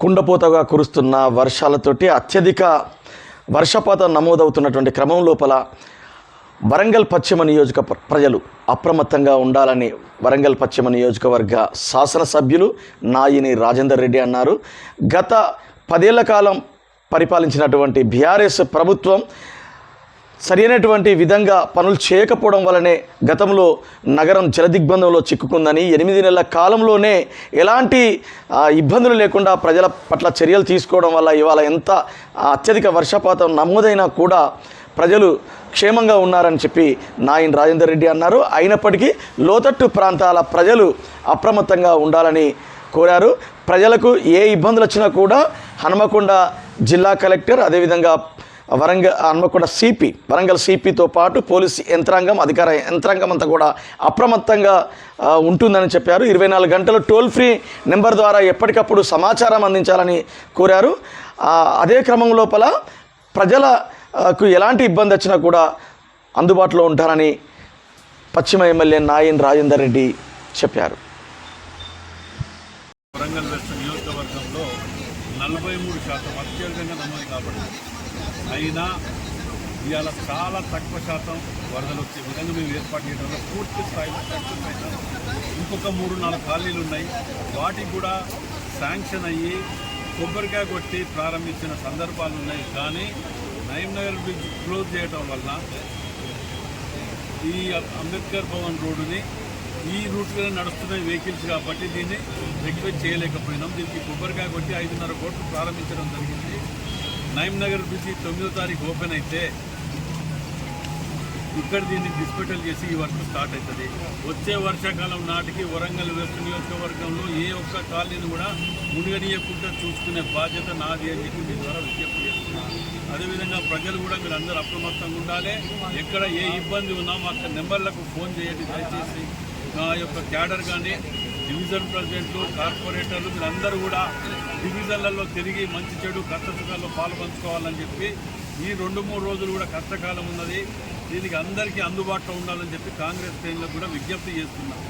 కుండపోతగా కురుస్తున్న వర్షాలతోటి అత్యధిక వర్షపాతం నమోదవుతున్నటువంటి క్రమం లోపల వరంగల్ పశ్చిమ నియోజక ప్రజలు అప్రమత్తంగా ఉండాలని వరంగల్ పశ్చిమ నియోజకవర్గ శాసనసభ్యులు నాయిని రాజేందర్ రెడ్డి అన్నారు. గత 10 ఏళ్ల కాలం పరిపాలించినటువంటి బీఆర్ఎస్ ప్రభుత్వం సరైనటువంటి విధంగా పనులు చేయకపోవడం వల్లనే గతంలో నగరం జలదిగ్బంధంలో చిక్కుకుందని, 8 నెలల కాలంలోనే ఎలాంటి ఇబ్బందులు లేకుండా ప్రజల పట్ల చర్యలు తీసుకోవడం వల్ల ఇవాళ ఎంత అత్యధిక వర్షపాతం నమోదైనా కూడా ప్రజలు క్షేమంగా ఉన్నారని చెప్పి నాయిని రాజేందర్ రెడ్డి అన్నారు. అయినప్పటికీ లోతట్టు ప్రాంతాల ప్రజలు అప్రమత్తంగా ఉండాలని కోరారు. ప్రజలకు ఏ ఇబ్బందులు వచ్చినా కూడా హనుమకొండ జిల్లా కలెక్టర్, అదేవిధంగా వరంగల్ సిపితో పాటు పోలీసు యంత్రాంగం, అధికార యంత్రాంగం అంతా కూడా అప్రమత్తంగా ఉంటుందని చెప్పారు. 24 గంటలు టోల్ ఫ్రీ నెంబర్ ద్వారా ఎప్పటికప్పుడు సమాచారం అందించాలని కోరారు. అదే క్రమం లోపల ప్రజలకు ఎలాంటి ఇబ్బంది వచ్చినా కూడా అందుబాటులో ఉంటారని పశ్చిమ ఎమ్మెల్యే నాయిని రాజేందర్ రెడ్డి చెప్పారు. వరంగల్ వెస్ట్ నియోజకవర్గంలో 43% అత్యధికంగా నమోదు కాబడింది. అయినా ఇవాళ చాలా తక్కువ శాతం వరదలు వచ్చే విధంగా మేము ఏర్పాటు చేయడంలో పూర్తి స్థాయిలో సక్సెస్ అయినాం. ఇంకొక 3-4 కాలనీలు ఉన్నాయి, వాటికి కూడా శాంక్షన్ అయ్యి కొబ్బరికాయ కొట్టి ప్రారంభించిన సందర్భాలు ఉన్నాయి. కానీ నయీంనగర్ బ్రిడ్జ్ క్లోజ్ చేయడం వల్ల ఈ అంబేద్కర్ భవన్ రోడ్డుని ఈ రూట్లోనే నడుస్తున్న వెహికల్స్ కాబట్టి దీన్ని రెక్టిఫై చేయలేకపోయినాం. దీనికి కొబ్బరికాయ కొట్టి 5.5 కోట్లు ప్రారంభించడం జరిగింది. నయీంనగర్ బ్రిడ్జి 9వ తారీఖు ఓపెన్ అయితే ఇక్కడ దీన్ని డిస్మెటల్ చేసి ఈ వర్క్ స్టార్ట్ అవుతుంది. వచ్చే వర్షాకాలం నాటికి వరంగల్ వెస్ట్ నియోజకవర్గంలో ఏ ఒక్క కాలనీని కూడా మునిగనీయకుండా చూసుకునే బాధ్యత నాది అని చెప్పి మీ ద్వారా విజ్ఞప్తి చేస్తున్నాను. అదేవిధంగా ప్రజలు కూడా మీరు అందరూ అప్రమత్తంగా ఉండాలి. ఎక్కడ ఏ ఇబ్బంది ఉన్నా మాకు నెంబర్లకు ఫోన్ చేయండి దయచేసి. మా యొక్క క్యాడర్ కానీ డివిజన్ ప్రెసిడెంట్లు, కార్పొరేటర్లు మీరందరూ కూడా డివిజన్లలో తిరిగి మంచి చెడు కష్టసుఖాల్లో పాల్పంచుకోవాలని చెప్పి ఈ 2-3 రోజులు కూడా కష్టకాలం ఉన్నది. దీనికి అందరికీ అందుబాటులో ఉండాలని చెప్పి కాంగ్రెస్ శ్రేణులకు కూడా విజ్ఞప్తి చేస్తున్నాం.